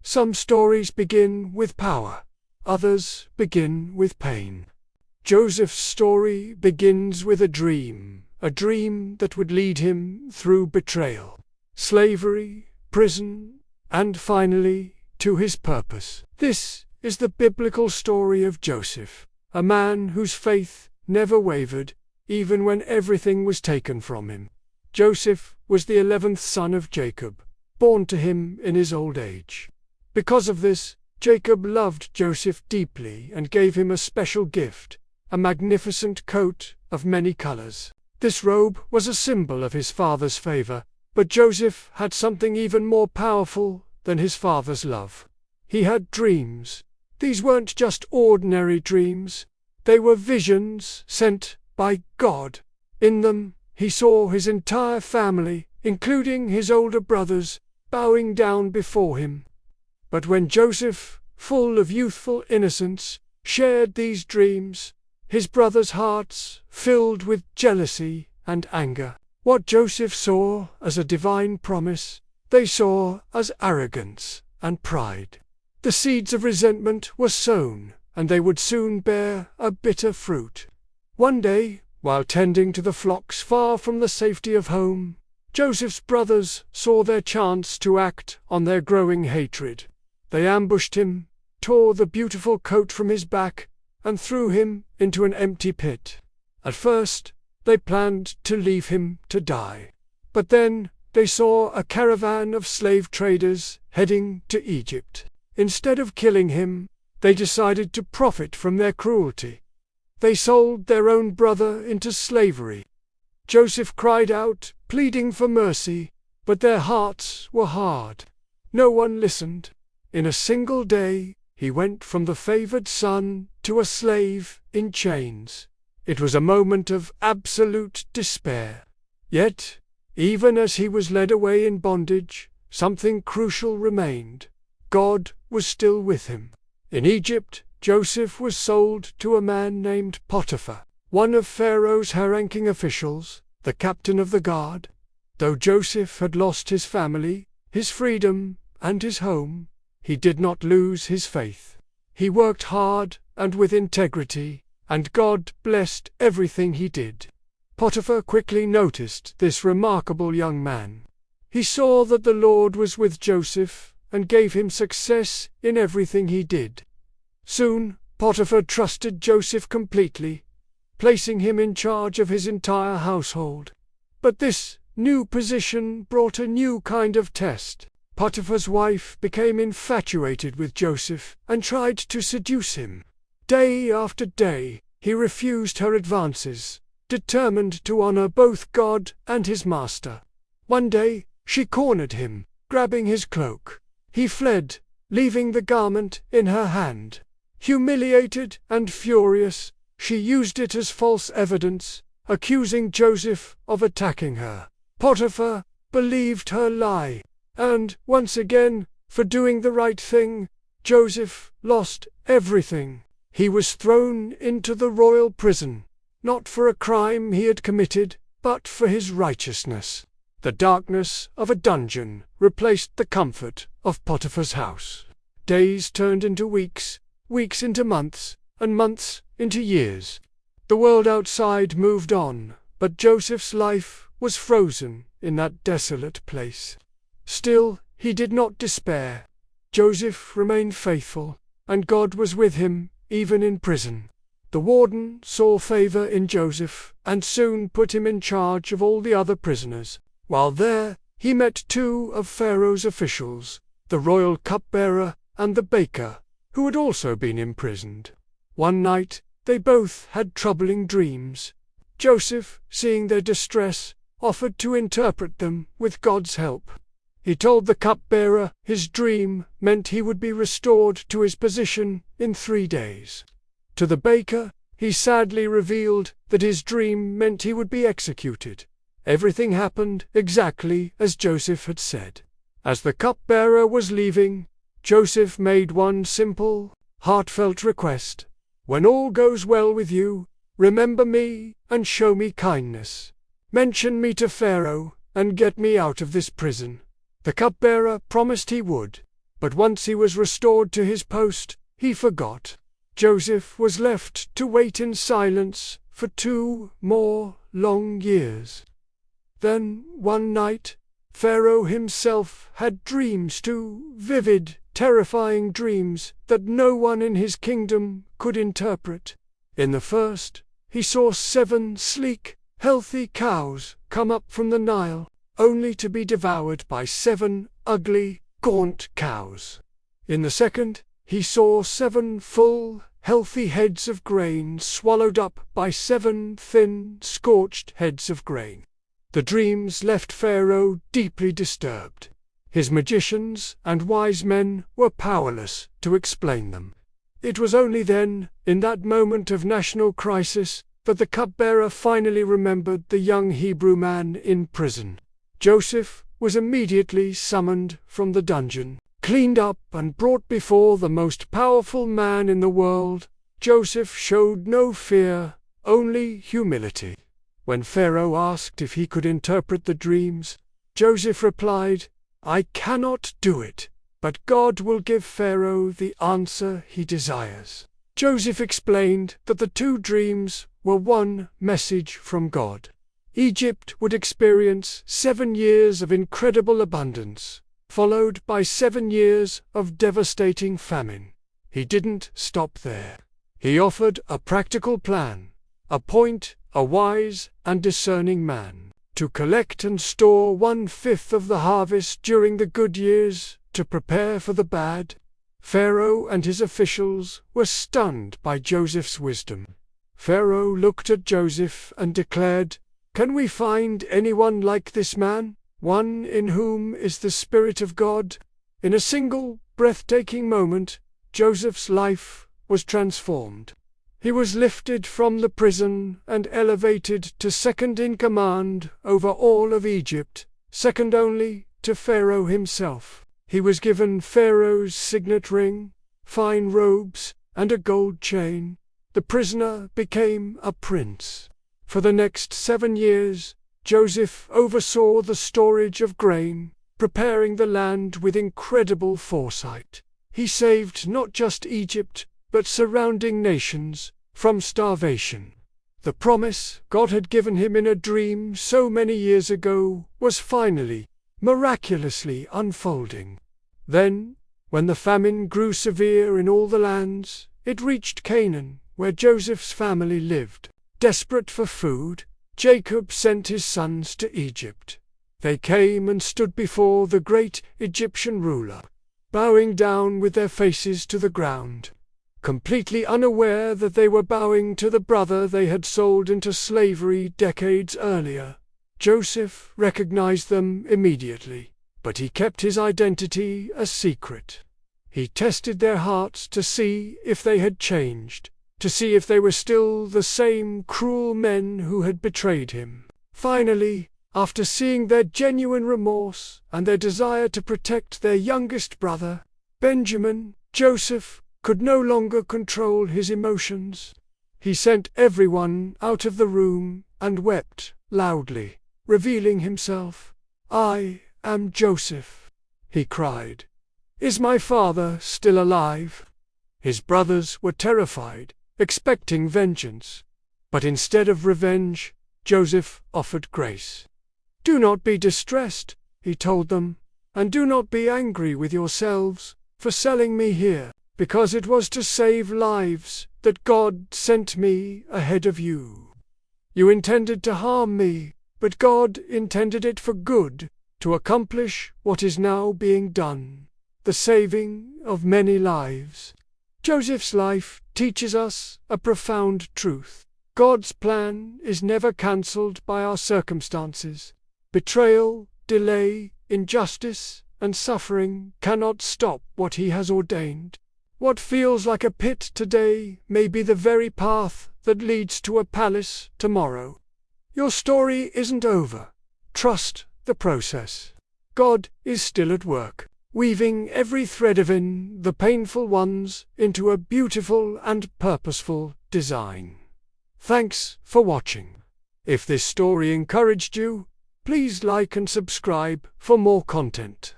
Some stories begin with power, others begin with pain. Joseph's story begins with a dream that would lead him through betrayal, slavery, prison, and finally to his purpose. This is the biblical story of Joseph, a man whose faith never wavered, even when everything was taken from him. Joseph was the 11th son of Jacob, born to him in his old age. Because of this, Jacob loved Joseph deeply and gave him a special gift, a magnificent coat of many colors. This robe was a symbol of his father's favor, but Joseph had something even more powerful than his father's love. He had dreams. These weren't just ordinary dreams. They were visions sent by God. In them, he saw his entire family, including his older brothers, bowing down before him. But when Joseph, full of youthful innocence, shared these dreams, his brothers' hearts filled with jealousy and anger. What Joseph saw as a divine promise, they saw as arrogance and pride. The seeds of resentment were sown, and they would soon bear a bitter fruit. One day, while tending to the flocks far from the safety of home, Joseph's brothers saw their chance to act on their growing hatred. They ambushed him, tore the beautiful coat from his back, and threw him into an empty pit. At first, they planned to leave him to die. But then, they saw a caravan of slave traders heading to Egypt. Instead of killing him, they decided to profit from their cruelty. They sold their own brother into slavery. Joseph cried out, pleading for mercy, but their hearts were hard. No one listened. In a single day, he went from the favored son to a slave in chains. It was a moment of absolute despair. Yet, even as he was led away in bondage, something crucial remained. God was still with him. In Egypt, Joseph was sold to a man named Potiphar, one of Pharaoh's high-ranking officials, the captain of the guard. Though Joseph had lost his family, his freedom, and his home, he did not lose his faith. He worked hard and with integrity, and God blessed everything he did. Potiphar quickly noticed this remarkable young man. He saw that the Lord was with Joseph and gave him success in everything he did. Soon, Potiphar trusted Joseph completely, placing him in charge of his entire household. But this new position brought a new kind of test. Potiphar's wife became infatuated with Joseph and tried to seduce him. Day after day, he refused her advances, determined to honor both God and his master. One day, she cornered him, grabbing his cloak. He fled, leaving the garment in her hand. Humiliated and furious, she used it as false evidence, accusing Joseph of attacking her. Potiphar believed her lie, and, once again, for doing the right thing, Joseph lost everything. He was thrown into the royal prison, not for a crime he had committed, but for his righteousness. The darkness of a dungeon replaced the comfort of Potiphar's house. Days turned into weeks, weeks into months, and months into years. The world outside moved on, but Joseph's life was frozen in that desolate place. Still, he did not despair. Joseph remained faithful, and God was with him, even in prison. The warden saw favor in Joseph, and soon put him in charge of all the other prisoners. While there, he met two of Pharaoh's officials, the royal cupbearer and the baker, who had also been imprisoned. One night, they both had troubling dreams. Joseph, seeing their distress, offered to interpret them with God's help. He told the cupbearer his dream meant he would be restored to his position in 3 days. To the baker, he sadly revealed that his dream meant he would be executed. Everything happened exactly as Joseph had said. As the cupbearer was leaving, Joseph made one simple, heartfelt request. When all goes well with you, remember me and show me kindness. Mention me to Pharaoh and get me out of this prison. The cupbearer promised he would. But once he was restored to his post, he forgot. Joseph was left to wait in silence for 2 more long years. Then, one night, Pharaoh himself had dreams too, vivid, terrifying dreams that no one in his kingdom could interpret. In the first, he saw 7 sleek, healthy cows come up from the Nile, only to be devoured by 7 ugly, gaunt cows. In the second, he saw 7 full, healthy heads of grain swallowed up by 7 thin, scorched heads of grain. The dreams left Pharaoh deeply disturbed. His magicians and wise men were powerless to explain them. It was only then, in that moment of national crisis, that the cupbearer finally remembered the young Hebrew man in prison. Joseph was immediately summoned from the dungeon, cleaned up and brought before the most powerful man in the world. Joseph showed no fear, only humility. When Pharaoh asked if he could interpret the dreams, Joseph replied, "I cannot do it, but God will give Pharaoh the answer he desires." Joseph explained that the 2 dreams were one message from God. Egypt would experience 7 years of incredible abundance, followed by 7 years of devastating famine. He didn't stop there. He offered a practical plan: appoint a wise and discerning man to collect and store 1/5 of the harvest during the good years, to prepare for the bad. Pharaoh and his officials were stunned by Joseph's wisdom. Pharaoh looked at Joseph and declared, "Can we find anyone like this man, one in whom is the Spirit of God?" In a single, breathtaking moment, Joseph's life was transformed. He was lifted from the prison and elevated to second in command over all of Egypt, second only to Pharaoh himself. He was given Pharaoh's signet ring, fine robes, and a gold chain. The prisoner became a prince. For the next 7 years, Joseph oversaw the storage of grain, preparing the land with incredible foresight. He saved not just Egypt, but surrounding nations, from starvation. The promise God had given him in a dream so many years ago was finally, miraculously unfolding. Then, when the famine grew severe in all the lands, it reached Canaan, where Joseph's family lived. Desperate for food, Jacob sent his sons to Egypt. They came and stood before the great Egyptian ruler, bowing down with their faces to the ground. Completely unaware that they were bowing to the brother they had sold into slavery decades earlier, Joseph recognized them immediately, but he kept his identity a secret. He tested their hearts to see if they had changed, to see if they were still the same cruel men who had betrayed him. Finally, after seeing their genuine remorse and their desire to protect their youngest brother, Benjamin, Joseph could no longer control his emotions. He sent everyone out of the room and wept loudly, revealing himself. "I am Joseph," he cried. "Is my father still alive?" His brothers were terrified, expecting vengeance. But instead of revenge, Joseph offered grace. "Do not be distressed," he told them, "and do not be angry with yourselves for selling me here, because it was to save lives that God sent me ahead of you. You intended to harm me, but God intended it for good, to accomplish what is now being done, the saving of many lives." Joseph's life teaches us a profound truth. God's plan is never cancelled by our circumstances. Betrayal, delay, injustice, and suffering cannot stop what He has ordained. What feels like a pit today may be the very path that leads to a palace tomorrow. Your story isn't over. Trust the process. God is still at work, weaving every thread of the painful ones into a beautiful and purposeful design. Thanks for watching. If this story encouraged you, please like and subscribe for more content.